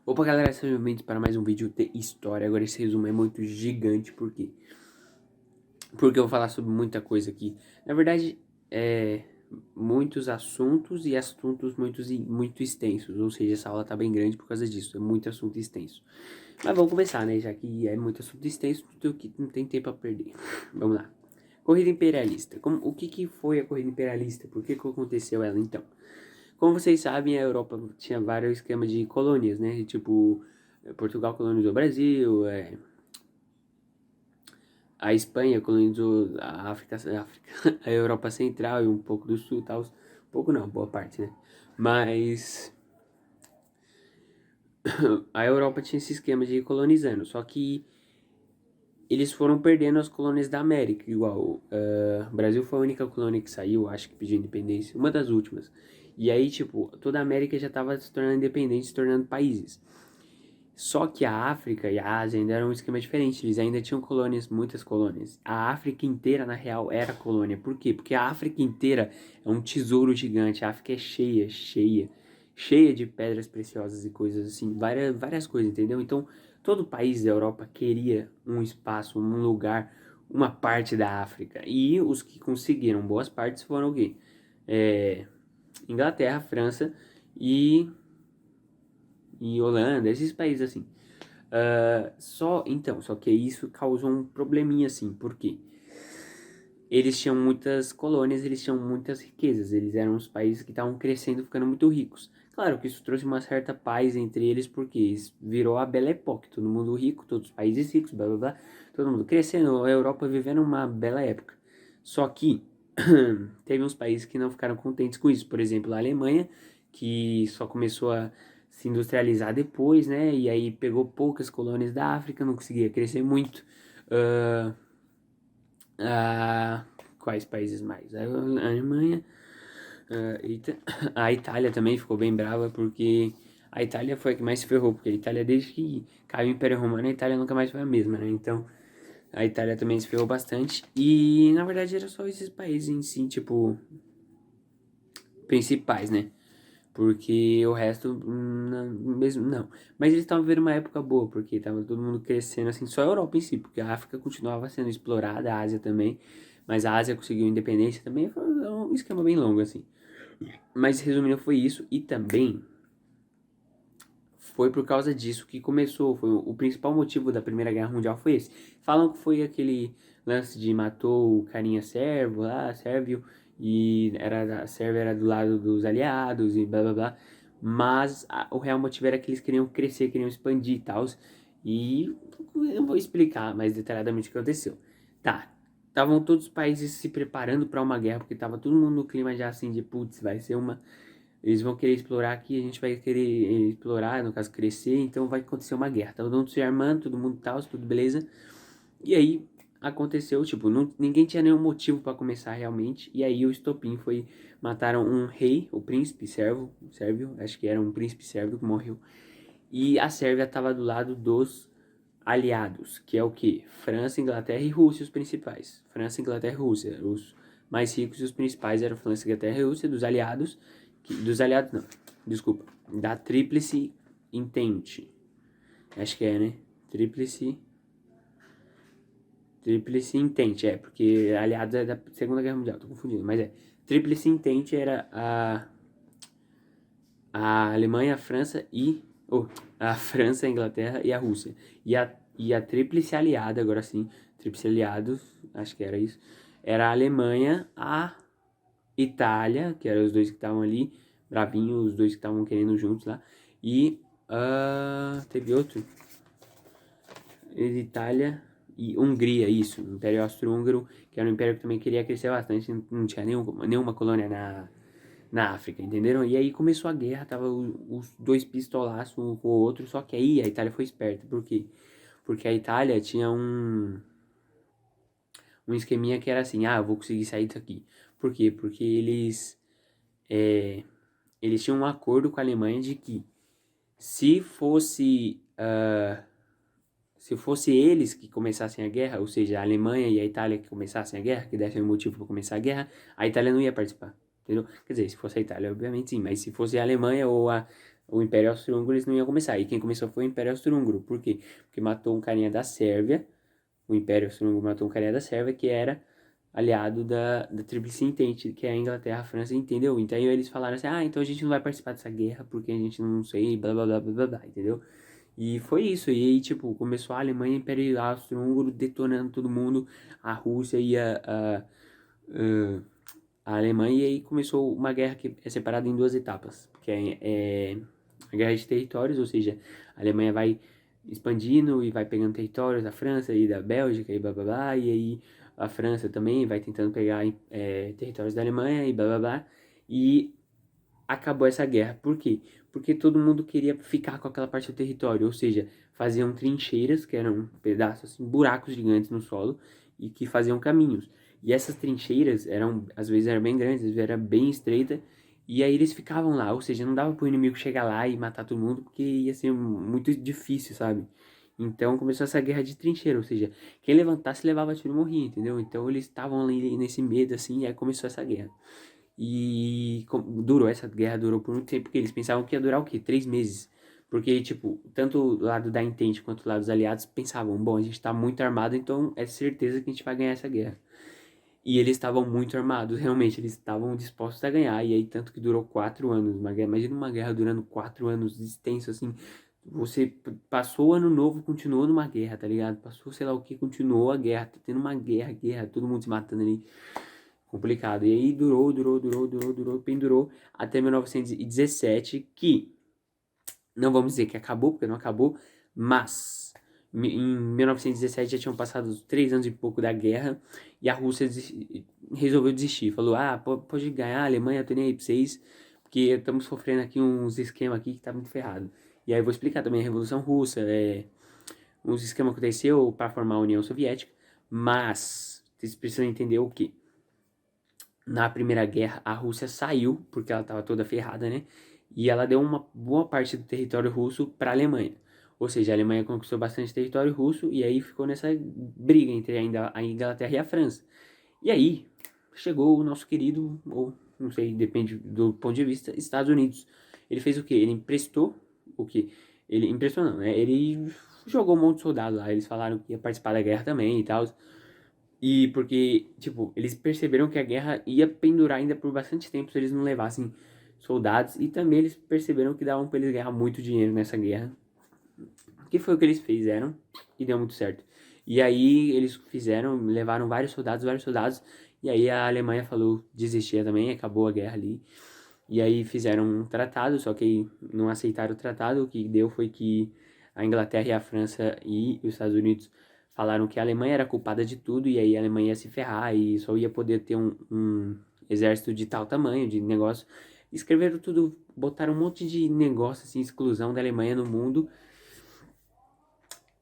Opa galera, sejam bem-vindos para mais um vídeo de história. Agora esse resumo é muito gigante, por quê? Porque eu vou falar sobre muita coisa aqui. Na verdade, muitos assuntos e assuntos muito extensos. Ou seja, essa aula tá bem grande por causa disso, é muito assunto extenso. Mas vamos começar, né? Já que é muito assunto extenso, não tem tempo a perder. Vamos lá. Corrida imperialista. O que foi a corrida imperialista? Por que aconteceu ela então? Como vocês sabem, a Europa tinha vários esquemas de colônias, né? Tipo, Portugal colonizou o Brasil, a Espanha colonizou a África, a Europa Central e um pouco do Sul, tal. Um pouco não, boa parte, né? Mas a Europa tinha esse esquema de ir colonizando, só que eles foram perdendo as colônias da América, igual o Brasil foi a única colônia que saiu, acho que pediu independência, uma das últimas. E aí, tipo, toda a América já estava se tornando independente, se tornando países. Só que a África e a Ásia ainda eram um esquema diferente, eles ainda tinham colônias, muitas colônias. A África inteira, na real, era colônia. Por quê? Porque a África inteira é um tesouro gigante. A África é cheia de pedras preciosas e coisas assim, várias coisas, entendeu? Então, todo país da Europa queria um espaço, um lugar, uma parte da África. E os que conseguiram boas partes foram o quê? Inglaterra, França e Holanda, esses países assim. Só que isso causou um probleminha assim, por quê? Eles tinham muitas colônias, eles tinham muitas riquezas, eles eram os países que estavam crescendo, ficando muito ricos. Claro que isso trouxe uma certa paz entre eles, porque isso virou a Belle Époque, todo mundo rico, todos os países ricos, blá blá blá, todo mundo crescendo, a Europa vivendo uma bela época. Só que teve uns países que não ficaram contentes com isso, por exemplo, a Alemanha, que só começou a se industrializar depois, né? E aí pegou poucas colônias da África, não conseguia crescer muito. Uh, Quais países mais? A Alemanha, a Itália também ficou bem brava, porque a Itália foi a que mais se ferrou, porque a Itália, desde que caiu o Império Romano, a Itália nunca mais foi a mesma, né? Então, a Itália também se ferrou bastante. E, na verdade, era só esses países em si, tipo, principais, né? Porque o resto, mesmo não. Mas eles estavam vivendo uma época boa, porque tava todo mundo crescendo, assim, só a Europa em si, porque a África continuava sendo explorada, a Ásia também, mas a Ásia conseguiu independência também, foi um esquema bem longo, assim. Mas resumindo, foi isso, e também foi por causa disso que começou, foi o principal motivo da Primeira Guerra Mundial foi esse. Falam que foi aquele lance de matou o carinha sérvio lá, sérvio, e a Sérvia era do lado dos aliados e blá blá blá. Mas o real motivo era que eles queriam crescer, queriam expandir e tal. E eu vou explicar mais detalhadamente o que aconteceu. Tá, estavam todos os países se preparando para uma guerra, porque tava todo mundo no clima já assim de putz, vai ser uma. Eles vão querer explorar aqui, a gente vai querer explorar, no caso crescer, então vai acontecer uma guerra. Tá todo mundo se armando, todo mundo tal, tudo beleza. E aí aconteceu, tipo, ninguém tinha nenhum motivo para começar realmente. E aí o estopim foi, mataram um rei, o príncipe sérvio, acho que era um príncipe sérvio que morreu. E a Sérvia estava do lado dos aliados, que é o que? França, Inglaterra e Rússia, os principais. França, Inglaterra e Rússia. Os mais ricos e os principais eram França, Inglaterra e Rússia. Dos aliados não, desculpa. Da Tríplice Entente. Acho que é, né? Tríplice. Tríplice Entente, porque aliados é da Segunda Guerra Mundial, tô confundindo, mas é. Tríplice Entente era a Alemanha, a França e. Oh, a França, a Inglaterra e a Rússia. E a Tríplice Aliada, agora sim, Tríplice Aliados, acho que era isso. Era a Alemanha, a Itália, que eram os dois que estavam ali, bravinhos, os dois que estavam querendo juntos lá. E teve outro. Itália e Hungria, isso. O Império Austro-Húngaro, que era um império que também queria crescer bastante, não tinha nenhuma colônia na África, entenderam? E aí começou a guerra, tava os dois pistolaços um com o outro, só que aí a Itália foi esperta, por quê? Porque a Itália tinha um esqueminha que era assim, eu vou conseguir sair daqui. Por quê? Porque eles tinham um acordo com a Alemanha de que se fosse, se fosse eles que começassem a guerra, ou seja, a Alemanha e a Itália que começassem a guerra, que dessem um motivo para começar a guerra, a Itália não ia participar. Entendeu? Quer dizer, se fosse a Itália, obviamente sim, mas se fosse a Alemanha ou o Império Austro-Húngaro eles não iam começar. E quem começou foi o Império Austro-Húngaro. Por quê? Porque matou um carinha da Sérvia, o Império Austro-Húngaro matou um carinha da Sérvia que era aliado da Tríplice Entente, que é a Inglaterra, a França, entendeu? Então aí eles falaram assim, então a gente não vai participar dessa guerra porque a gente não sei, blá blá blá blá blá, blá, entendeu? E foi isso, e aí, tipo, começou a Alemanha Império Austro-Húngaro detonando todo mundo, a Rússia e a Alemanha, e aí começou uma guerra que é separada em duas etapas, que é a guerra de territórios, ou seja, a Alemanha vai expandindo e vai pegando territórios da França e da Bélgica e blá blá blá, e aí a França também vai tentando pegar territórios da Alemanha e blá blá blá, e acabou essa guerra. Por quê? Porque todo mundo queria ficar com aquela parte do território, ou seja, faziam trincheiras, que eram pedaços, assim, buracos gigantes no solo, e que faziam caminhos. E essas trincheiras eram, às vezes eram bem grandes, às vezes era bem estreita, e aí eles ficavam lá, ou seja, não dava pro inimigo chegar lá e matar todo mundo, porque ia ser muito difícil, sabe? Então começou essa guerra de trincheira, ou seja, quem levantasse levava tiro e morria, entendeu? Então eles estavam ali nesse medo, assim, e aí começou essa guerra. E essa guerra durou por muito tempo, porque eles pensavam que ia durar o quê? 3 meses. Porque, tipo, tanto o lado da Entente quanto o lado dos aliados pensavam, bom, a gente tá muito armado, então é certeza que a gente vai ganhar essa guerra. E eles estavam muito armados, realmente, eles estavam dispostos a ganhar, e aí tanto que durou 4 anos, uma guerra. Imagina uma guerra durando 4 anos, extenso, assim, você passou o ano novo, continuou numa guerra, tá ligado? Passou sei lá o que, continuou a guerra, tá tendo uma guerra, todo mundo se matando ali complicado. E aí pendurou até 1917, que não vamos dizer que acabou, porque não acabou, mas em 1917 já tinham passado os 3 anos e pouco da guerra e a Rússia resolveu desistir. Falou, pode ganhar a Alemanha, eu tô nem aí pra vocês, porque estamos sofrendo aqui uns esquemas aqui que tá muito ferrado. E aí eu vou explicar também a Revolução Russa, uns esquemas que aconteceu para formar a União Soviética, mas vocês precisam entender o que na Primeira Guerra, a Rússia saiu, porque ela estava toda ferrada, né? E ela deu uma boa parte do território russo para a Alemanha. Ou seja, a Alemanha conquistou bastante território russo e aí ficou nessa briga entre ainda a Inglaterra e a França. E aí chegou o nosso querido, ou não sei, depende do ponto de vista, Estados Unidos. Ele fez o quê? Ele emprestou o quê? Ele emprestou não, né? Ele jogou um monte de soldado lá. Eles falaram que ia participar da guerra também e tal. E porque, tipo, eles perceberam que a guerra ia pendurar ainda por bastante tempo se eles não levassem soldados. E também eles perceberam que davam pra eles ganhar muito dinheiro nessa guerra. Que foi o que eles fizeram e deu muito certo. E aí eles fizeram, levaram vários soldados, vários soldados. E aí a Alemanha falou desistia também, acabou a guerra ali. E aí fizeram um tratado, só que não aceitaram o tratado. O que deu foi que a Inglaterra e a França e os Estados Unidos falaram que a Alemanha era culpada de tudo e aí a Alemanha ia se ferrar e só ia poder ter um exército de tal tamanho, de negócio. Escreveram tudo, botaram um monte de negócio, assim, exclusão da Alemanha no mundo.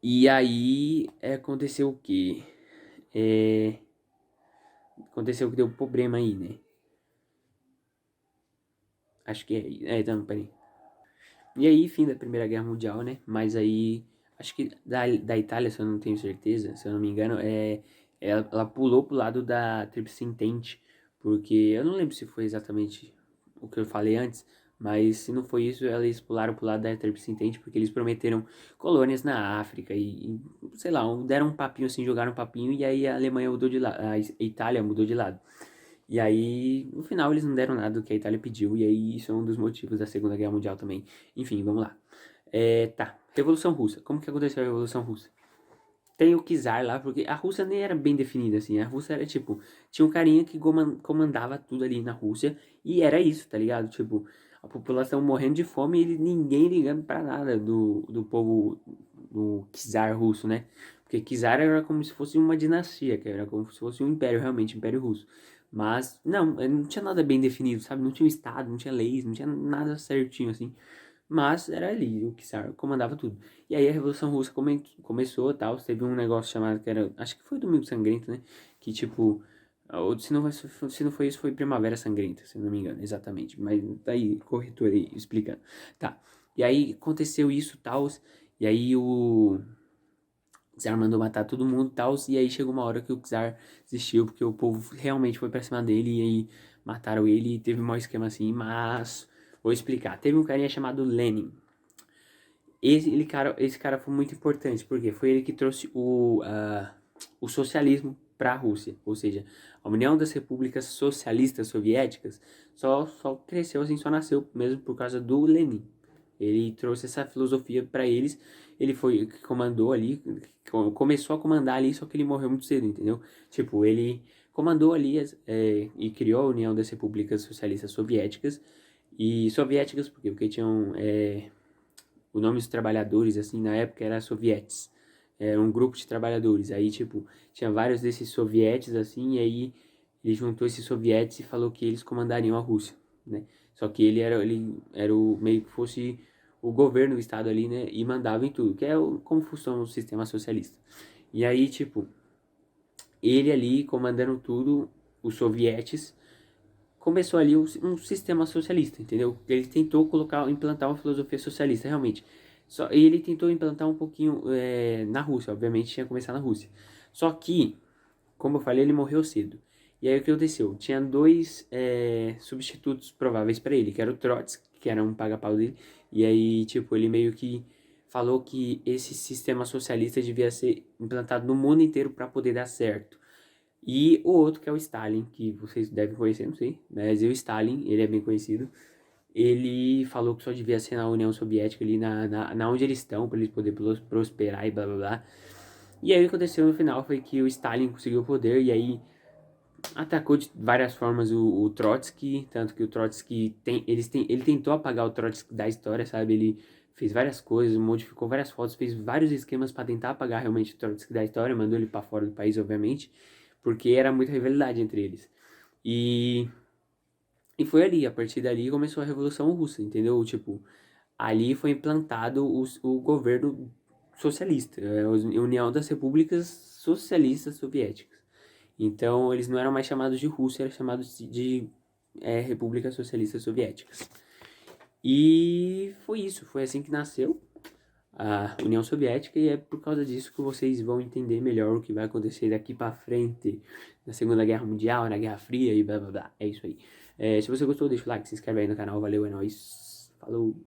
E aí aconteceu o quê? Aconteceu que deu problema aí, né? Acho que então, peraí. E aí, fim da Primeira Guerra Mundial, né? Mas aí, acho que da Itália, se eu não tenho certeza, se eu não me engano, ela pulou pro lado da Tríplice Entente, porque eu não lembro se foi exatamente o que eu falei antes, mas se não foi isso, eles pularam pro lado da Tríplice Entente, porque eles prometeram colônias na África sei lá, deram um papinho assim, jogaram um papinho, e aí a Alemanha mudou de lado, a Itália mudou de lado. E aí, no final, eles não deram nada do que a Itália pediu, e aí isso é um dos motivos da Segunda Guerra Mundial também. Enfim, vamos lá. Tá, Revolução Russa. Como que aconteceu a Revolução Russa? Tem o czar lá, porque a Rússia nem era bem definida assim. A Rússia era tipo, tinha um carinha que comandava tudo ali na Rússia, e era isso, tá ligado? Tipo, a população morrendo de fome e ninguém ligando pra nada do povo, do czar russo, né? Porque czar era como se fosse uma dinastia, que era como se fosse um império, realmente, um império russo. Mas, não tinha nada bem definido, sabe? Não tinha um estado, não tinha leis, não tinha nada certinho, assim. Mas era ali, o czar comandava tudo. E aí a Revolução Russa começou e tal. Teve um negócio chamado que era. Acho que foi Domingo Sangrento, né? Que tipo. Ou se não foi isso, foi Primavera Sangrenta, se não me engano, exatamente. Mas tá aí, corretor aí, explicando. Tá. E aí aconteceu isso e tal. E aí o Czar mandou matar todo mundo e tal. E aí chegou uma hora que o Czar desistiu, porque o povo realmente foi pra cima dele. E aí mataram ele e teve um mau esquema assim. Mas Vou explicar. Teve um carinha chamado Lenin. Esse cara foi muito importante, porque foi ele que trouxe o socialismo para a Rússia. Ou seja, a União das Repúblicas Socialistas Soviéticas só cresceu assim, só nasceu mesmo por causa do Lenin. Ele trouxe essa filosofia para eles. Ele foi que comandou ali, começou a comandar ali, só que ele morreu muito cedo, entendeu? Tipo, ele comandou ali e criou a União das Repúblicas Socialistas Soviéticas. E soviéticas, por quê? Porque tinham o nome dos trabalhadores, assim, na época era sovietes. Era um grupo de trabalhadores. Aí, tipo, tinha vários desses sovietes, assim, e aí ele juntou esses sovietes e falou que eles comandariam a Rússia, né? Só que ele era o meio que fosse o governo do estado ali, né? E mandava em tudo, que é como funciona o sistema socialista. E aí, tipo, ele ali comandando tudo, os sovietes, começou ali um sistema socialista, entendeu? Ele tentou implantar uma filosofia socialista, realmente. Ele tentou implantar um pouquinho na Rússia, obviamente tinha que começar na Rússia. Só que, como eu falei, ele morreu cedo. E aí o que aconteceu? Tinha dois substitutos prováveis para ele, que era o Trotsky, que era um paga-pau dele, e aí, tipo, ele meio que falou que esse sistema socialista devia ser implantado no mundo inteiro para poder dar certo. E o outro que é o Stalin, que vocês devem conhecer, não sei, mas o Stalin, ele é bem conhecido. Ele falou que só devia ser na União Soviética, ali na onde eles estão, para eles poderem prosperar e blá blá blá. E aí o que aconteceu no final foi que o Stalin conseguiu o poder e aí atacou de várias formas o Trotsky, tanto que o Trotsky ele tentou apagar o Trotsky da história, sabe? Ele fez várias coisas, modificou várias fotos, fez vários esquemas para tentar apagar realmente o Trotsky da história, mandou ele para fora do país, obviamente, porque era muita rivalidade entre eles. E, e foi ali, a partir dali começou a Revolução Russa, entendeu? Tipo, ali foi implantado o governo socialista, a União das Repúblicas Socialistas Soviéticas. Então, eles não eram mais chamados de Rússia, eram chamados de Repúblicas Socialistas Soviéticas. E foi isso, foi assim que nasceu a União Soviética e é por causa disso que vocês vão entender melhor o que vai acontecer daqui pra frente na Segunda Guerra Mundial, na Guerra Fria e blá blá blá. É isso aí. Se você gostou, deixa o like, se inscreve aí no canal. Valeu, é nóis. Falou!